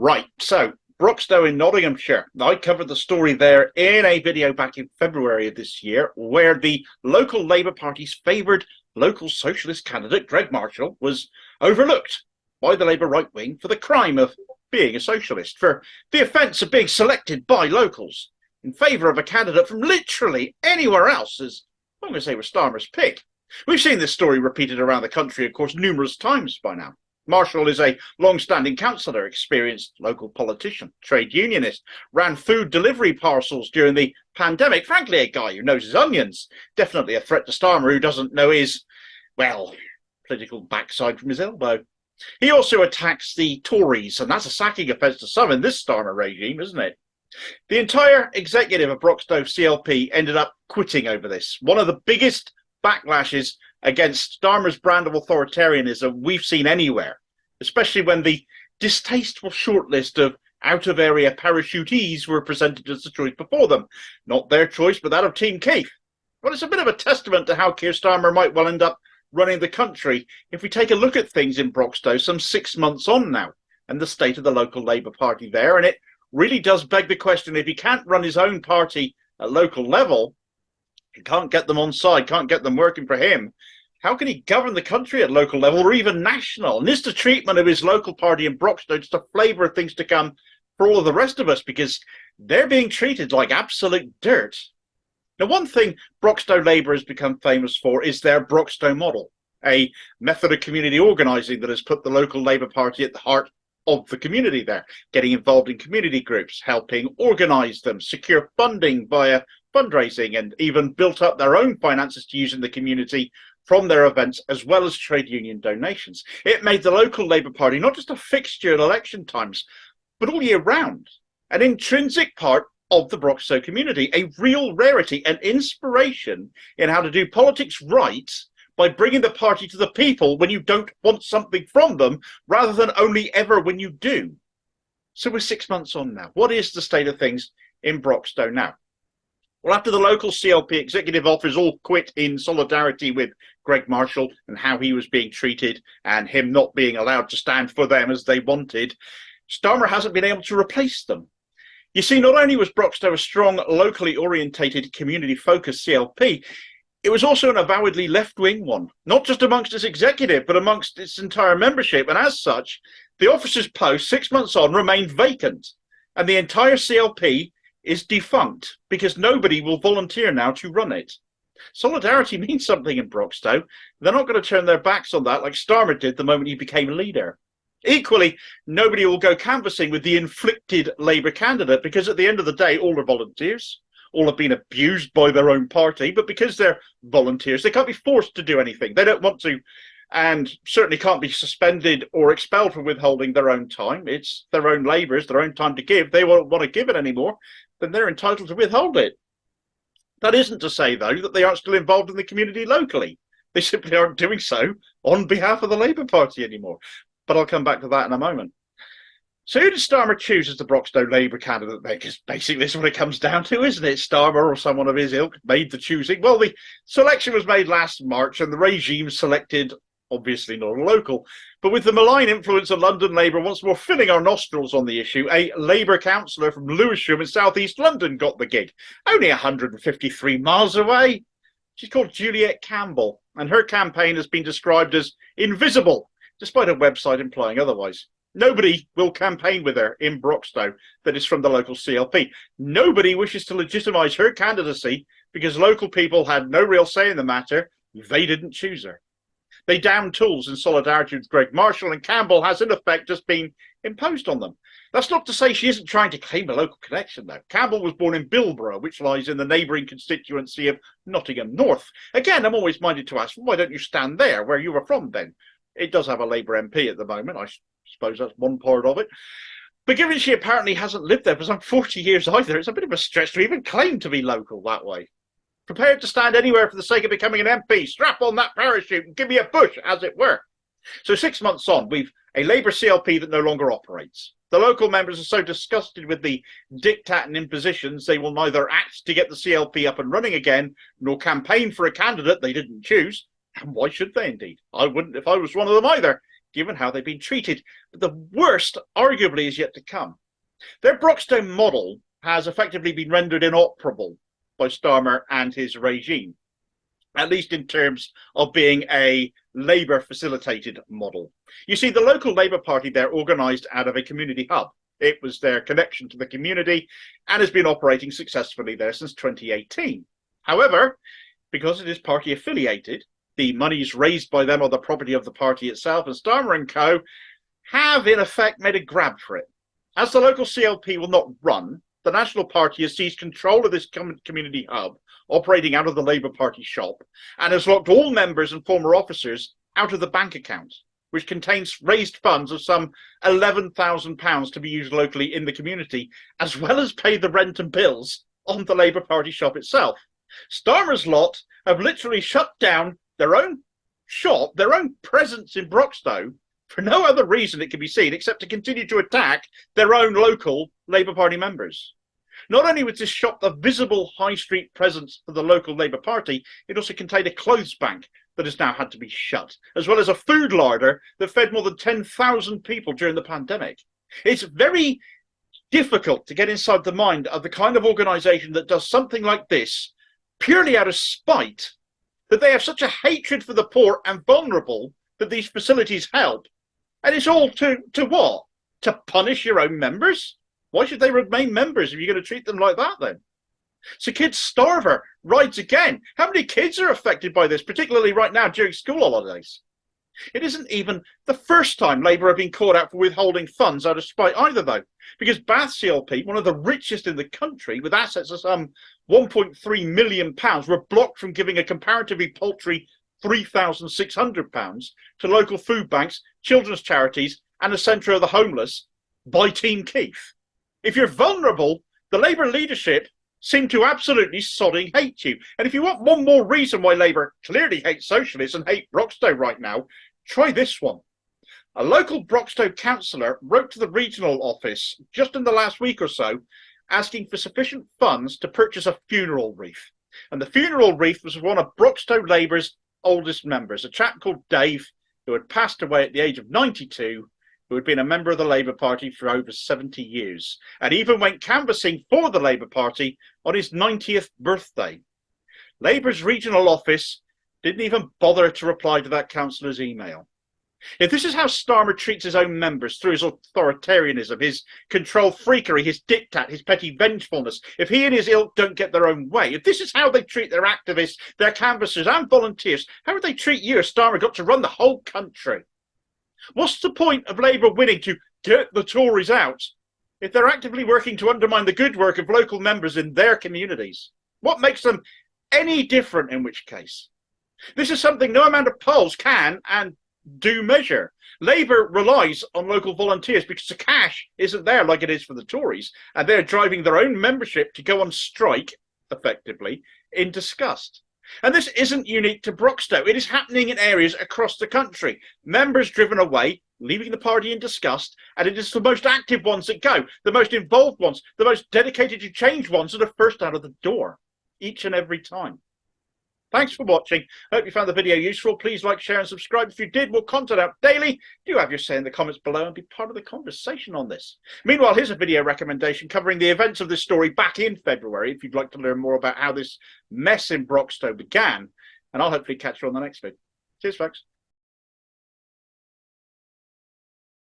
Right, so Broxtowe in Nottinghamshire. I covered the story there in a video back in February of this year, where the local Labour Party's favoured local socialist candidate, Greg Marshall, was overlooked by the Labour right wing for the crime of being a socialist, for the offence of being selected by locals in favour of a candidate from literally anywhere else, as long as they were Starmer's pick. We've seen this story repeated around the country, of course, numerous times by now. Marshall is a long-standing councillor, experienced local politician, trade unionist, ran food delivery parcels during the pandemic. Frankly, a guy who knows his onions. Definitely a threat to Starmer, who doesn't know his, well, political backside from his elbow. He also attacks the Tories, and that's a sacking offence to some in this Starmer regime, isn't it? The entire executive of Broxtowe CLP ended up quitting over this. One of the biggest backlashes against Starmer's brand of authoritarianism we've seen anywhere, especially when the distasteful shortlist of out-of-area parachutees were presented as the choice before them. Not their choice, but that of Team Keith. Well, it's a bit of a testament to how Keir Starmer might well end up running the country if we take a look at things in Broxtowe some 6 months on now, and the state of the local Labour Party there. And it really does beg the question, if he can't run his own party at local level, he can't get them on side, can't get them working for him, how can he govern the country at local level or even national? And is the treatment of his local party in Broxtowe just a flavour of things to come for all of the rest of us, because they're being treated like absolute dirt? Now, one thing Broxtowe Labour has become famous for is their Broxtowe model, a method of community organising that has put the local Labour Party at the heart of the community there, getting involved in community groups, helping organise them, secure funding via fundraising, and even built up their own finances to use in the community from their events, as well as trade union donations. It made the local Labour Party not just a fixture at election times, but all year round, an intrinsic part of the Broxtowe community, a real rarity, an inspiration in how to do politics right by bringing the party to the people when you don't want something from them, rather than only ever when you do. So we're 6 months on now. What is the state of things in Broxtowe now? Well, after the local CLP executive office all quit in solidarity with Greg Marshall and how he was being treated and him not being allowed to stand for them as they wanted, Starmer hasn't been able to replace them. You see, not only was Broxtowe a strong, locally orientated, community-focused CLP, it was also an avowedly left-wing one, not just amongst its executive, but amongst its entire membership. And as such, the officer's post 6 months on remained vacant, and the entire CLP is defunct because nobody will volunteer now to run it. Solidarity means something in Broxtowe. They're not going to turn their backs on that like Starmer did the moment he became a leader. Equally, nobody will go canvassing with the inflicted Labour candidate, because at the end of the day, all are volunteers. All have been abused by their own party, but because they're volunteers, they can't be forced to do anything. They don't want to, and certainly can't be suspended or expelled for withholding their own time. It's their own labour, it's their own time to give. They won't want to give it anymore, then they're entitled to withhold it. That isn't to say, though, that they aren't still involved in the community locally. They simply aren't doing so on behalf of the Labour Party anymore. But I'll come back to that in a moment. So who did Starmer choose as the Broxtowe Labour candidate then? Because basically this is what it comes down to, isn't it? Starmer or someone of his ilk made the choosing. Well, the selection was made last March, and the regime selected, obviously not a local, but with the malign influence of London Labour once more filling our nostrils on the issue, a Labour councillor from Lewisham in South East London got the gig, only 153 miles away. She's called Juliet Campbell, and her campaign has been described as invisible, despite a website implying otherwise. Nobody will campaign with her in Broxtowe that is from the local CLP. Nobody wishes to legitimise her candidacy because local people had no real say in the matter. They didn't choose her. They downed tools in solidarity with Greg Marshall, and Campbell has in effect just been imposed on them. That's not to say she isn't trying to claim a local connection, though. Campbell was born in Bilborough, which lies in the neighbouring constituency of Nottingham North. Again, I'm always minded to ask, why don't you stand there, where you were from then? It does have a Labour MP at the moment. I suppose that's one part of it. But given she apparently hasn't lived there for some 40 years either, it's a bit of a stretch to even claim to be local that way. Prepared to stand anywhere for the sake of becoming an MP, strap on that parachute and give me a push, as it were. So 6 months on, we've a Labour CLP that no longer operates. The local members are so disgusted with the diktat and impositions, they will neither act to get the CLP up and running again, nor campaign for a candidate they didn't choose. And why should they indeed? I wouldn't if I was one of them either. given how they've been treated. But the worst, arguably, is yet to come. Their Broxtowe model has effectively been rendered inoperable by Starmer and his regime, at least in terms of being a Labour-facilitated model. You see, the local Labour Party there organised out of a community hub. It was their connection to the community and has been operating successfully there since 2018. However, because it is party affiliated, the monies raised by them are the property of the party itself, and Starmer and co have in effect made a grab for it. As the local CLP will not run, the National Party has seized control of this community hub operating out of the Labour Party shop and has locked all members and former officers out of the bank account, which contains raised funds of some £11,000 to be used locally in the community, as well as pay the rent and bills on the Labour Party shop itself. Starmer's lot have literally shut down their own shop, their own presence in Broxtowe, for no other reason it can be seen except to continue to attack their own local Labour Party members. Not only was this shop a visible high street presence for the local Labour Party, it also contained a clothes bank that has now had to be shut, as well as a food larder that fed more than 10,000 people during the pandemic. It's very difficult to get inside the mind of the kind of organisation that does something like this purely out of spite, that they have such a hatred for the poor and vulnerable that these facilities help. And it's all to what? To punish your own members? Why should they remain members if you're going to treat them like that then? So Keir Starmer rides again. How many kids are affected by this, particularly right now during school holidays? It isn't even the first time Labour have been caught out for withholding funds out of spite either, though, because Bath CLP, one of the richest in the country, with assets of some £1.3 million, were blocked from giving a comparatively paltry £3,600 to local food banks, children's charities and the Centre of the Homeless by Team Keith. If you're vulnerable, the Labour leadership seem to absolutely sodding hate you. And if you want one more reason why Labour clearly hate socialists and hate Broxtowe right now, try this one. A local Broxtowe councillor wrote to the regional office just in the last week or so asking for sufficient funds to purchase a funeral wreath. And the funeral wreath was one of Broxtowe Labour's oldest members, a chap called Dave, who had passed away at the age of 92, who had been a member of the Labour Party for over 70 years, and even went canvassing for the Labour Party on his 90th birthday. Labour's regional office didn't even bother to reply to that councillor's email. If this is how Starmer treats his own members through his authoritarianism, his control freakery, his diktat, his petty vengefulness, if he and his ilk don't get their own way, if this is how they treat their activists, their canvassers and volunteers, how would they treat you if Starmer got to run the whole country? What's the point of Labour winning to get the Tories out if they're actively working to undermine the good work of local members in their communities? What makes them any different in which case? This is something no amount of polls can and do measure. Labour relies on local volunteers because the cash isn't there like it is for the Tories, and they're driving their own membership to go on strike, effectively, in disgust. And this isn't unique to Broxtowe. It is happening in areas across the country. Members driven away, leaving the party in disgust, and it is the most active ones that go, the most involved ones, the most dedicated to change ones that are first out of the door, each and every time. Thanks for watching. I hope you found the video useful. Please like, share and subscribe if you did. More content out daily. Do have your say in the comments below and be part of the conversation on this. Meanwhile, here's a video recommendation covering the events of this story back in February if you'd like to learn more about how this mess in Broxtowe began. And I'll hopefully catch you on the next vid. Cheers, folks.